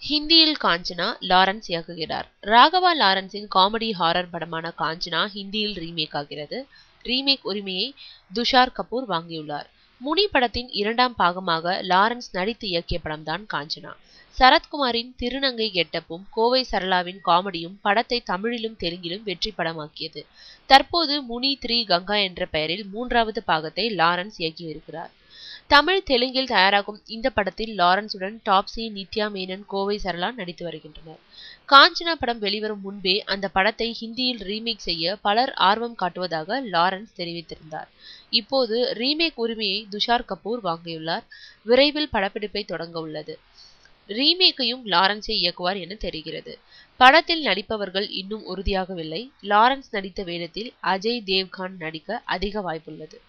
ஹிந்தியில் காஞ்சனா, லாரன்ஸ் இயக்குகிறார். Raghava லாரன்ஸின் comedy horror படமான காஞ்சனா ஹிந்தியில் ரீமேக் ஆகிறது. ரீமேக் உரிமையை துஷார் கபூர் வாங்கியுள்ளார். முனி படத்தின் இரண்டாம் பாகமாக லாரன்ஸ் நடித்து இயக்கிய படம்தான் காஞ்சனா. சரத்குமாரின் திருநங்கை கெட்டப்பும் கோவை சரளாவின் காமெடியும் படத்தை தமிழிலும் தெலுங்கிலும் வெற்றி படமாக்கியது. தற்போது முனி 3 கங்கா என்ற பெயரில் மூன்றாவது பாகத்தை லாரன்ஸ் இயக்கியிருக்கிறார். தமிழ் தெலுங்கில் தயாராகும் இந்த படத்தில் லாரன்ஸுடன் டாப்ஸி, நித்யா மேனன், கோவை சரளா நடித்து வருகின்றனர். காஞ்சனா படம் வெளிவரும் முன்பே அந்த படத்தை ஹிந்தியில் ரீமேக் செய்ய பலர் ஆர்வம் காட்டுவதாக லாரன்ஸ் தெரிவித்திருந்தார். இப்போது ரீமேக் உரிமையை துஷார் கபூர் வாங்கியுள்ளார். விரைவில் படப்பிடிப்பை தொடங்க உள்ளது. ரீமேக்கையும் லாரன்ஸே இயக்குவார் என தெரிகிறது. படத்தில் நடிப்பவர்கள் இன்னும் உறுதியாகவில்லை. லாரன்ஸ் நடித்த வேடத்தில் அஜய் தேவ்கான் நடிக்க அதிக வாய்ப்புள்ளது.